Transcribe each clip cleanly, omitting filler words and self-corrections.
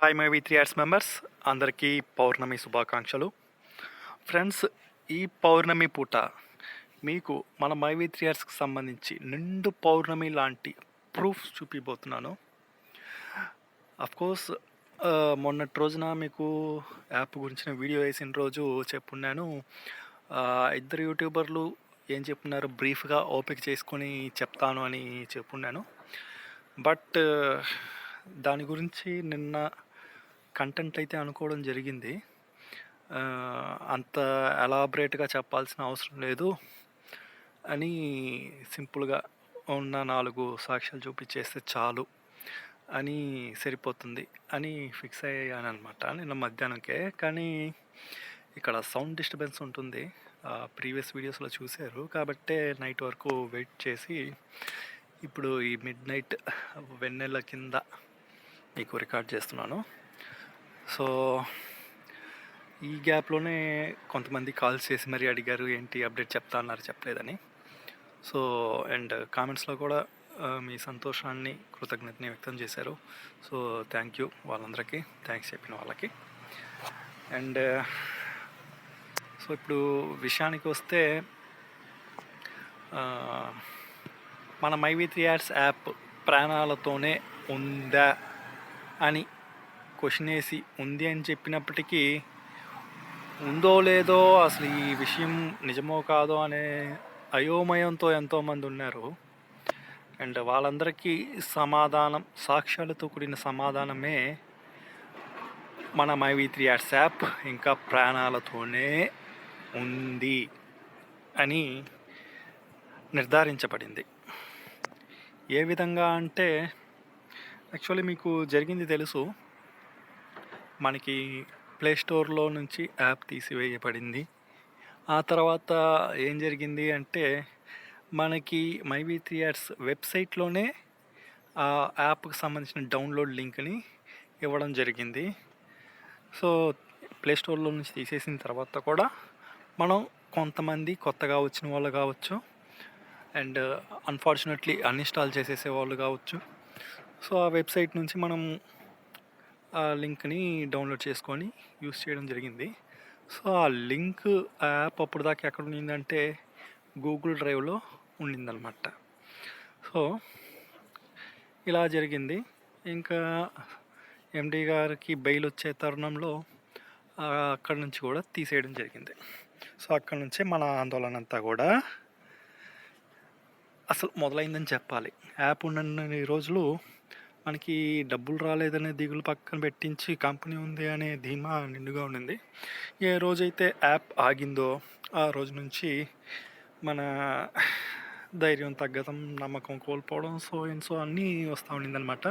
Hi my వి3 ads members, అందరికీ పౌర్ణమి శుభాకాంక్షలు. Friends, ఈ పౌర్ణమి పూట మీకు మన మై వి3 యాడ్స్కి సంబంధించి నిండు పౌర్ణమి లాంటి ప్రూఫ్స్ చూపిపోతున్నాను. అఫ్కోర్స్ మొన్నటి రోజున మీకు యాప్ గురించిన వీడియో వేసిన రోజు చెప్పున్నాను. ఇద్దరు యూట్యూబర్లు ఏం చెప్పున్నారు, బ్రీఫ్గా ఓపిక చేసుకొని చెప్తాను అని చెప్పున్నాను. బట్ దాని గురించి నిన్న కంటెంట్ అయితే అనుకోవడం జరిగింది. అంత ఎలాబరేట్గా చెప్పాల్సిన అవసరం లేదు అని సింపుల్గా ఉన్న 4 సాక్ష్యాలు చూపించేస్తే చాలు అని సరిపోతుంది అని ఫిక్స్ అయ్యాను అనమాట నిన్న మధ్యాహ్నంకే. కానీ ఇక్కడ సౌండ్ డిస్టర్బెన్స్ ఉంటుంది, ప్రీవియస్ వీడియోస్లో చూశారు కాబట్టే నైట్ వరకు వెయిట్ చేసి ఇప్పుడు ఈ మిడ్ నైట్ వెన్నెల కింద మీకు రికార్డ్ చేస్తున్నాను. సో ఈ గ్యాప్లోనే కొంతమంది కాల్స్ చేసి మరీ అడిగారు, ఏంటి అప్డేట్ చెప్తా అన్నారు, చెప్పలేదని. సో అండ్ కామెంట్స్లో కూడా మీ సంతోషాన్ని, కృతజ్ఞతని వ్యక్తం చేశారు. సో థ్యాంక్ యూ వాళ్ళందరికీ, థ్యాంక్స్ చెప్పిన వాళ్ళకి. అండ్ సో ఇప్పుడు విషయానికి వస్తే, మన మై వి3 యాడ్స్ యాప్ ప్రాణాలతోనే ఉందా అని క్వశ్చన్ వేసి ఉంది అని చెప్పినప్పటికీ ఉందో లేదో, అసలు ఈ విషయం నిజమో కాదో అనే అయోమయంతో ఎంతోమంది ఉన్నారు. అండ్ వాళ్ళందరికీ సమాధానం, సాక్ష్యాలతో కూడిన సమాధానమే మన మై వి3 యాడ్స్ యాప్ ఇంకా ప్రాణాలతోనే ఉంది అని నిర్ధారించబడింది. ఏ విధంగా అంటే, యాక్చువల్లీ మీకు జరిగింది తెలుసు, మనకి ప్లే స్టోర్లో నుంచి యాప్ తీసివేయబడింది. ఆ తర్వాత ఏం జరిగింది అంటే, మనకి మై వి3 యాడ్స్ వెబ్సైట్లోనే ఆ యాప్కి సంబంధించిన డౌన్లోడ్ లింక్ని ఇవ్వడం జరిగింది. సో ప్లే స్టోర్లో నుంచి తీసేసిన తర్వాత కూడా మనం కొంతమంది కొత్తగా వచ్చిన వాళ్ళు కావచ్చు, అండ్ అన్ఫార్చునేట్లీ అన్ఇన్స్టాల్ చేసేసే వాళ్ళు కావచ్చు, సో ఆ వెబ్సైట్ నుంచి మనం ఆ లింక్ని డౌన్లోడ్ చేసుకొని యూస్ చేయడం జరిగింది. సో ఆ లింక్, ఆ యాప్ అప్పుడు దాకా ఎక్కడ ఉండిందంటే గూగుల్ డ్రైవ్లో ఉండిందనమాట. సో ఇలా జరిగింది. ఇంకా ఎండి గారికి బెయిల్ వచ్చే తరుణంలో అక్కడి నుంచి కూడా తీసేయడం జరిగింది. సో అక్కడి నుంచే మన ఆందోళన అంతా కూడా అసలు మొదలైందని చెప్పాలి. యాప్ ఉన్నన్ని రోజులు మనకి డబ్బులు రాలేదనే దిగులు పక్కన పెట్టించి కంపెనీ ఉంది అనే ధీమా నిండుగా ఉండింది. ఏ రోజైతే యాప్ ఆగిందో ఆ రోజు నుంచి మన ధైర్యం తగ్గడం, నమ్మకం కోల్పోవడం, సో అన్నీ వస్తూ ఉండిందనమాట.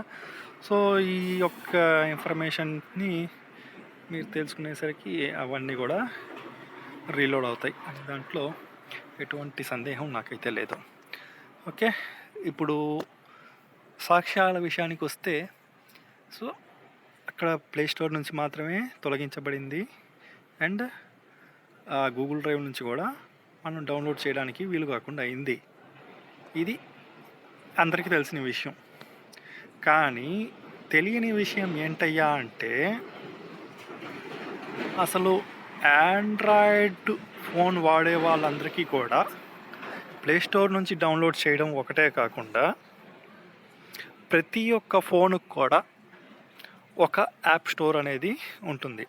సో ఈ యొక్క ఇన్ఫర్మేషన్ని మీరు తెలుసుకునేసరికి అవన్నీ కూడా రీలోడ్ అవుతాయి అనే దాంట్లో ఎటువంటి సందేహం నాకైతే లేదు. ఓకే, ఇప్పుడు సాక్ష్యాల విషయానికి వస్తే, సో అక్కడ ప్లే స్టోర్ నుంచి మాత్రమే తొలగించబడింది అండ్ గూగుల్ డ్రైవ్ నుంచి కూడా మనం డౌన్లోడ్ చేయడానికి వీలు కాకుండా అయింది. ఇది అందరికీ తెలిసిన విషయం. కానీ తెలియని విషయం ఏంటయ్యా అంటే, అసలు ఆండ్రాయిడ్ ఫోన్ వాడే వాళ్ళందరికీ కూడా ప్లే స్టోర్ నుంచి డౌన్లోడ్ చేయడం ఒకటే కాకుండా ప్రతి ఒక్క ఫోనుకు కూడా ఒక యాప్ స్టోర్ అనేది ఉంటుంది.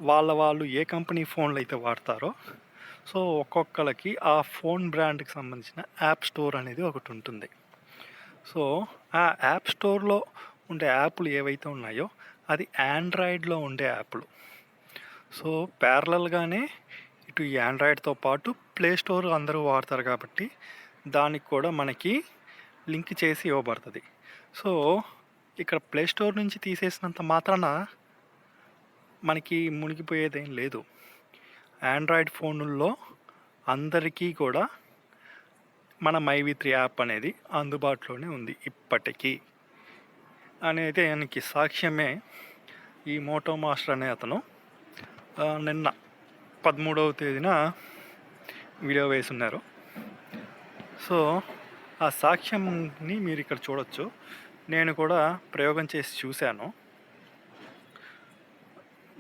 వాళ్ళు ఏ కంపెనీ ఫోన్లు అయితే వాడతారో, సో ఒక్కొక్కరికి ఆ ఫోన్ బ్రాండ్కి సంబంధించిన యాప్ స్టోర్ అనేది ఒకటి ఉంటుంది. సో ఆ యాప్ స్టోర్లో ఉండే యాప్లు ఏవైతే ఉన్నాయో అది ఆండ్రాయిడ్లో ఉండే యాప్లు. సో ప్యారలల్గానే ఇటు ఈ ఆండ్రాయిడ్తో పాటు ప్లే స్టోర్ అందరూ వాడతారు కాబట్టి దానికి కూడా మనకి లింక్ చేసి ఇవ్వబడుతుంది. సో ఇక్కడ ప్లే స్టోర్ నుంచి తీసేసినంత మాత్రాన మనకి మునిగిపోయేదేం లేదు. ఆండ్రాయిడ్ ఫోనుల్లో అందరికీ కూడా మన మై వి3 యాప్ అనేది అందుబాటులోనే ఉంది ఇప్పటికీ అనేది దానికి సాక్ష్యమే ఈ మోటో మాస్టర్ అనే అతను నిన్న 13వ తేదీన వీడియో వేసున్నారు. సో ఆ సాక్ష్యంని మీరు ఇక్కడ చూడొచ్చు. నేను కూడా ప్రయోగం చేసి చూశాను.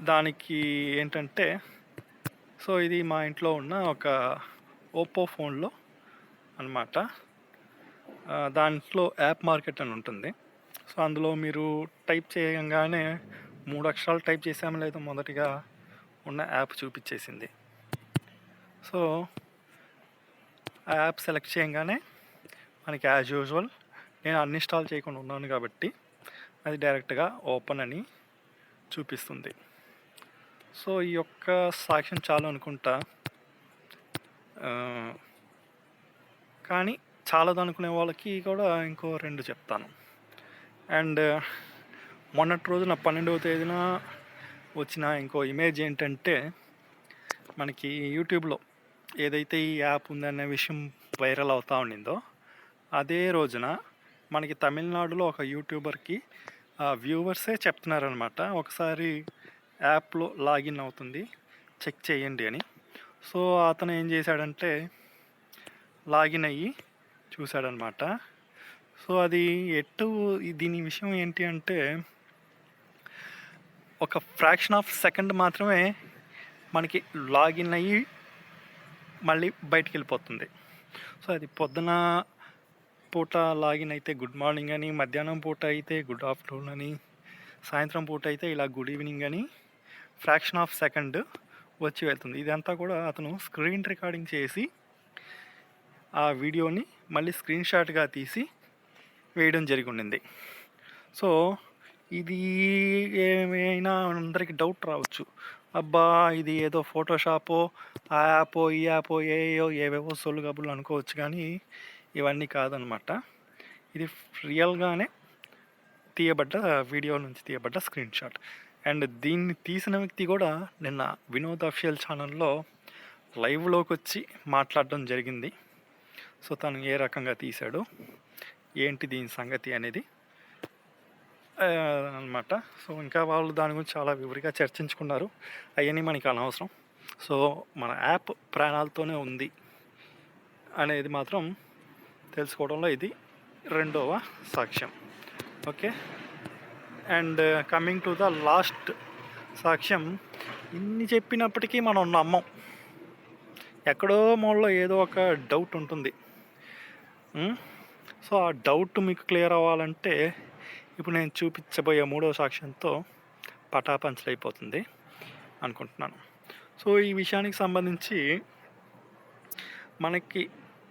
దానికి ఏంటంటే, సో ఇది మా ఇంట్లో ఉన్న ఒక ఓప్పో ఫోన్లో అనమాట. దాంట్లో యాప్ మార్కెట్ అని ఉంటుంది. సో అందులో మీరు టైప్ చేయంగానే 3 అక్షరాలు టైప్ చేసామో లేదో మొదటిగా ఉన్న యాప్ చూపించేసింది. సో ఆ యాప్ సెలెక్ట్ చేయగానే మనకి యాజ్ యూజువల్ నేను అన్ఇన్స్టాల్ చేయకుండా ఉన్నాను కాబట్టి అది డైరెక్ట్గా ఓపెన్ అని చూపిస్తుంది. సో ఈ యొక్క సాక్ష్యం చాలు అనుకుంటా, కానీ చాలదు అనుకునే వాళ్ళకి కూడా ఇంకో 2 చెప్తాను. అండ్ మొన్నటి రోజున 12వ తేదీన వచ్చిన ఇంకో ఇమేజ్ ఏంటంటే, మనకి యూట్యూబ్లో ఏదైతే ఈ యాప్ ఉందనే విషయం వైరల్ అవుతూ ఉండిందో, అదే రోజున మనకి తమిళనాడులో ఒక యూట్యూబర్కి వ్యూవర్సే చెప్తున్నారనమాట, ఒకసారి యాప్లో లాగిన్ అవుతుంది చెక్ చేయండి అని. సో అతను ఏం చేశాడంటే లాగిన్ అయ్యి చూశాడనమాట. సో అది దీని విషయం ఏంటి అంటే, ఒక ఫ్రాక్షన్ ఆఫ్ సెకండ్ మాత్రమే మనకి లాగిన్ అయ్యి మళ్ళీ బయటికి వెళ్ళిపోతుంది. సో అది పొద్దున పూట లాగిన్ అయితే గుడ్ మార్నింగ్ అని, మధ్యాహ్నం పూట అయితే గుడ్ ఆఫ్టర్నూన్ అని, సాయంత్రం పూట అయితే ఇలా గుడ్ ఈవినింగ్ అని ఫ్రాక్షన్ ఆఫ్ సెకండ్ వచ్చి వెళ్తుంది. ఇదంతా కూడా అతను స్క్రీన్ రికార్డింగ్ చేసి ఆ వీడియోని మళ్ళీ స్క్రీన్ షాట్గా తీసి వేయడం జరిగి ఉండింది. సో ఇది ఏమైనా అందరికి డౌట్ రావచ్చు, అబ్బా ఇది ఏదో ఫోటోషాపో ఆ యాపో ఈ యాపో ఏవేవో సొల్లు కబుర్లు అనుకోవచ్చు, కానీ ఇవన్నీ కాదనమాట. ఇది రియల్గానే తీయబడ్డ వీడియో నుంచి తీయబడ్డ స్క్రీన్ షాట్. అండ్ దీన్ని తీసిన వ్యక్తి కూడా నిన్న వినోద్ అఫిషియల్ ఛానల్లో లైవ్లోకి వచ్చి మాట్లాడడం జరిగింది. సో తను ఏ రకంగా తీశాడు, ఏంటి దీని సంగతి అనేది అనమాట. సో ఇంకా వాళ్ళు దాని గురించి చాలా వివరంగా చర్చించుకున్నారు, అవన్నీ మనకి అనవసరం. సో మన యాప్ ప్రాణాలతోనే ఉంది అనేది మాత్రం తెలుసుకోవడంలో ఇది 2వ సాక్ష్యం. Okay, and coming to the last సాక్ష్యం. ఇన్ని చెప్పినప్పటికీ మనం నమ్మం, ఎక్కడో మూలలో ఏదో ఒక డౌట్ ఉంటుంది. సో ఆ డౌట్ మీకు క్లియర్ అవ్వాలంటే ఇప్పుడు నేను చూపించబోయే 3వ సాక్ష్యంతో పటాపంచలైపోతుంది అనుకుంటున్నాను. సో ఈ విషయానికి సంబంధించి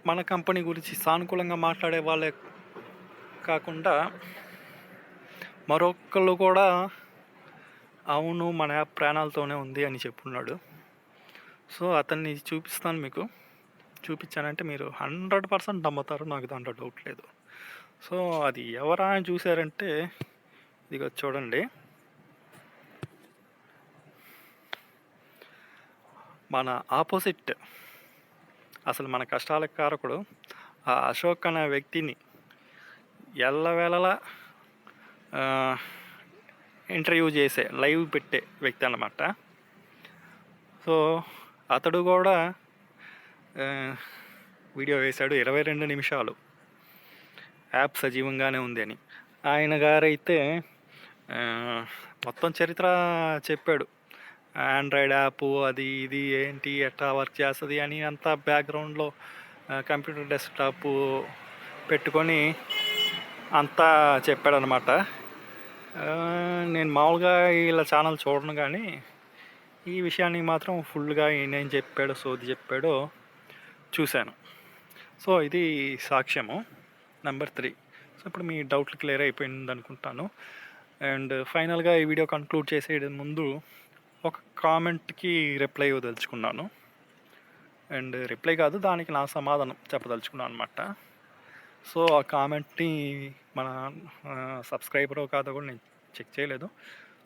మన కంపెనీ గురించి సానుకూలంగా మాట్లాడే వాళ్ళే కాకుండా మరొకళ్ళు కూడా అవును మన యాప్ ప్రాణాలతోనే ఉంది అని చెప్పున్నాడు. సో అతన్ని చూపిస్తాను మీకు. చూపించానంటే మీరు 100% నమ్ముతారు, నాకు దాంట్లో డౌట్ లేదు. సో అది ఎవరా అని చూసారంటే ఇదిగో చూడండి, మన ఆపోజిట్, అసలు మన కష్టాలకు కారకుడు ఆ అశోక్ అనే వ్యక్తిని ఎల్లవేళలా ఇంటర్వ్యూ చేసే లైవ్ పెట్టే వ్యక్తి అన్నమాట. సో అతడు కూడా వీడియో వేశాడు 22 నిమిషాలు యాప్ సజీవంగానే ఉంది అని. ఆయన గారైతే మొత్తం చరిత్ర చెప్పాడు, ఆండ్రాయిడ్ యాప్ అది ఇది ఏంటి ఎట్లా వర్క్ చేస్తుంది అని అంతా బ్యాక్గ్రౌండ్లో కంప్యూటర్ డెస్క్టాప్ పెట్టుకొని అంతా చెప్పాడనమాట. నేను మామూలుగా ఇలా ఛానల్ చూడను, కానీ ఈ విషయాన్ని మాత్రం ఫుల్గా ఏం చెప్పాడో సోది చెప్పాడో చూశాను. సో ఇది సాక్ష్యము నెంబర్ 3. సో ఇప్పుడు మీ డౌట్లు క్లియర్ అయిపోయింది అనుకుంటాను. అండ్ ఫైనల్గా ఈ వీడియో కన్క్లూడ్ చేసే ముందు ఒక కామెంట్కి రిప్లై ఇవ్వదలుచుకున్నాను. అండ్ రిప్లై కాదు, దానికి నా సమాధానం చెప్పదలుచుకున్నాను అనమాట. సో ఆ కామెంట్ని మన సబ్స్క్రైబరో కాదో కూడా నేను చెక్ చేయలేదు.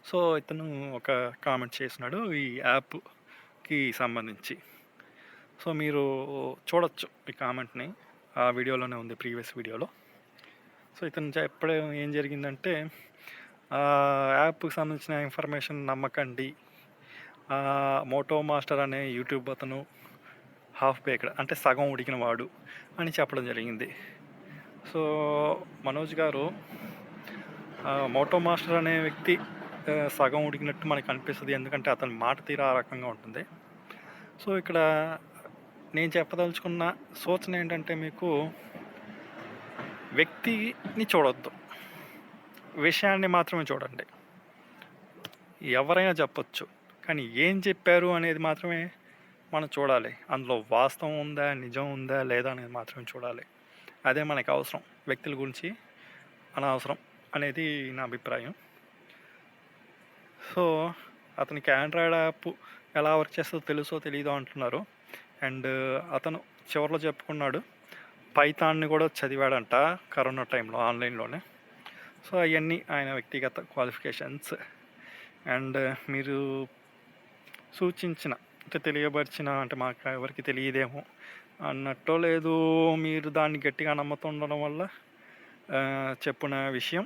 సో ఇతను ఒక కామెంట్ చేసినాడు ఈ యాప్కి సంబంధించి. సో మీరు చూడొచ్చు ఈ కామెంట్ని, ఆ వీడియోలోనే ఉంది, ప్రీవియస్ వీడియోలో. సో ఇతను చెప్పడం ఏం జరిగిందంటే, యాప్కి సంబంధించిన ఇన్ఫర్మేషన్ నమ్మకండి, మోటో మాస్టర్ అనే యూట్యూబ్ అతను హాఫ్ బేక్డ్ అంటే సగం ఉడికిన వాడు అని చెప్పడం జరిగింది. సో మనోజ్ గారు, మోటో మాస్టర్ అనే వ్యక్తి సగం ఉడికినట్టు మనకు అనిపిస్తుంది. ఎందుకంటే అతని మాట తీరు ఆ రకంగా ఉంటుంది. సో ఇక్కడ నేను చెప్పదలుచుకున్న సూచన ఏంటంటే, మీకు వ్యక్తిని చూడొద్దు, విషయాన్ని మాత్రమే చూడండి. ఎవరైనా చెప్పొచ్చు, కానీ ఏం చెప్పారు అనేది మాత్రమే మనం చూడాలి. అందులో వాస్తవం ఉందా, నిజం ఉందా లేదా అనేది మాత్రమే చూడాలి. అదే మనకు అవసరం. వ్యక్తుల గురించి అనవసరం అనేది నా అభిప్రాయం. సో అతనికి ఆండ్రాయిడ్ యాప్ ఎలా వర్క్ చేస్తుందో తెలుసో తెలీదో అంటున్నారు. అండ్ అతను చివరిలో చెప్పుకున్నాడు, పైథాన్ని కూడా చదివాడంట కరోనా టైంలో ఆన్లైన్లోనే. సో అవన్నీ ఆయన వ్యక్తిగత క్వాలిఫికేషన్స్. అండ్ మీరు సూచించిన అంటే తెలియపరిచిన అంటే మాకు ఎవరికి తెలియదేమో అన్నట్టో లేదు, మీరు దాన్ని గట్టిగా నమ్ముతుండడం వల్ల చెప్పిన విషయం,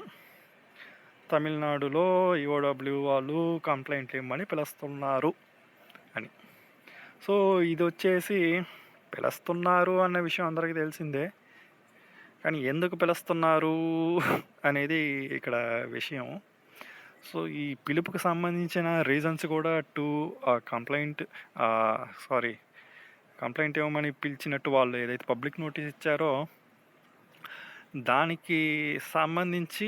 తమిళనాడులో ఈఓడబ్ల్యూ వాళ్ళు కంప్లైంట్లు ఇవ్వమని పిలుస్తున్నారు అని. సో ఇది వచ్చేసి పిలుస్తున్నారు అన్న విషయం అందరికీ తెలిసిందే, కానీ ఎందుకు పిలుస్తున్నారు అనేది ఇక్కడ విషయం. సో ఈ పిలుపుకి సంబంధించిన రీజన్స్ కూడా కంప్లైంట్ ఇవ్వమని పిలిచినట్టు వాళ్ళు ఏదైతే పబ్లిక్ నోటీస్ ఇచ్చారో దానికి సంబంధించి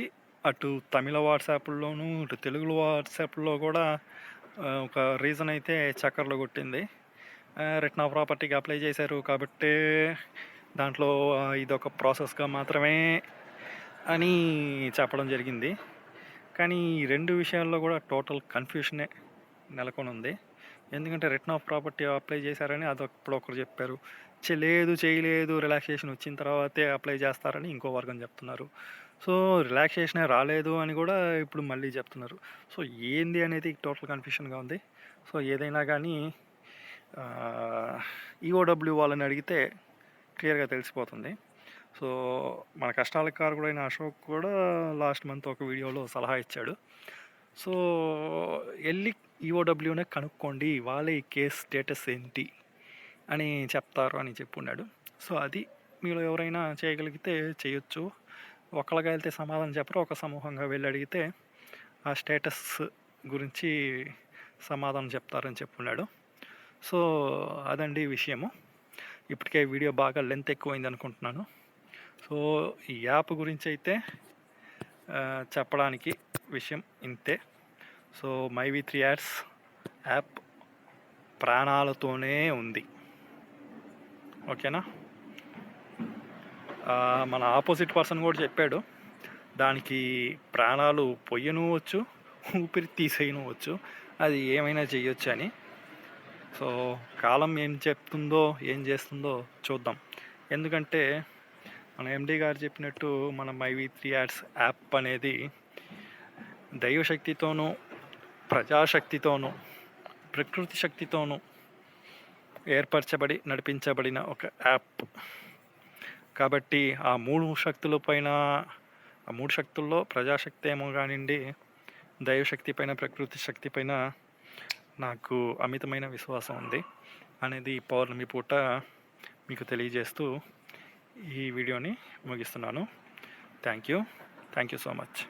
అటు తమిళ వాట్సాప్లోను ఇటు తెలుగు వాట్సాప్లో కూడా ఒక రీజన్ అయితే చక్కర్లు కొట్టింది. రిటర్న్ ఆఫ్ ప్రాపర్టీకి అప్లై చేశారు కాబట్టి దాంట్లో ఇదొక ప్రాసెస్గా మాత్రమే అని చెప్పడం జరిగింది. కానీ ఈ రెండు విషయాల్లో కూడా టోటల్ కన్ఫ్యూషనే నెలకొని ఉంది. ఎందుకంటే రిటర్న్ ఆఫ్ ప్రాపర్టీ అప్లై చేశారని అదొప్పుడు ఒకరు చెప్పారు, చేయలేదు రిలాక్సేషన్ వచ్చిన తర్వాతే అప్లై చేస్తారని ఇంకో వర్గం చెప్తున్నారు. సో రిలాక్సేషనే రాలేదు అని కూడా ఇప్పుడు మళ్ళీ చెప్తున్నారు. సో ఏంది అనేది టోటల్ కన్ఫ్యూషన్గా ఉంది. సో ఏదైనా కానీ ఈఓడబ్ల్యూ వాళ్ళని అడిగితే క్లియర్గా తెలిసిపోతుంది. సో మన కష్టాలకు కారకుడైన అశోక్ కూడా లాస్ట్ మంత్ ఒక వీడియోలో సలహా ఇచ్చాడు. సో వెళ్ళి ఈఓడబ్ల్యూనే కనుక్కోండి, వాళ్ళే ఈ కేసు స్టేటస్ ఏంటి అని చెప్తారు అని చెప్పున్నాడు. సో అది మీలో ఎవరైనా చేయగలిగితే చేయొచ్చు. ఒకళ్ళగా వెళ్తే సమాధానం చెప్పరు, ఒక సమూహంగా వెళ్ళి అడిగితే ఆ స్టేటస్ గురించి సమాధానం చెప్తారని చెప్పున్నాడు. సో అదండి విషయము. ఇప్పటికే వీడియో బాగా లెంత్ ఎక్కువైంది అనుకుంటున్నాను. సో ఈ యాప్ గురించి అయితే చెప్పడానికి విషయం ఇంతే. సో MyV3 యాడ్స్ యాప్ ప్రాణాలతోనే ఉంది, ఓకేనా. మన ఆపోజిట్ పర్సన్ కూడా చెప్పాడు, దానికి ప్రాణాలు పొయ్యనువచ్చు, ఊపిరి తీసేయనువచ్చు, అది ఏమైనా చేయొచ్చు అని. సో కాలం ఏం చెప్తుందో ఏం చేస్తుందో చూద్దాం. ఎందుకంటే మన ఎండి గారు చెప్పినట్టు మన MyV3 యాడ్స్ యాప్ అనేది దైవశక్తితోనూ ప్రజాశక్తితోనూ ప్రకృతి శక్తితోనూ ఏర్పరచబడి నడిపించబడిన ఒక యాప్ కాబట్టి ఆ మూడు శక్తుల్లో ప్రజాశక్తి ఏమో కానివ్వండి, దైవశక్తి పైన ప్రకృతి శక్తి పైన నాకు అమితమైన విశ్వాసం ఉంది అనేది పౌర్ణమి పూట మీకు తెలియజేస్తూ ఈ వీడియోని ముగిస్తున్నాను. Thank you so much.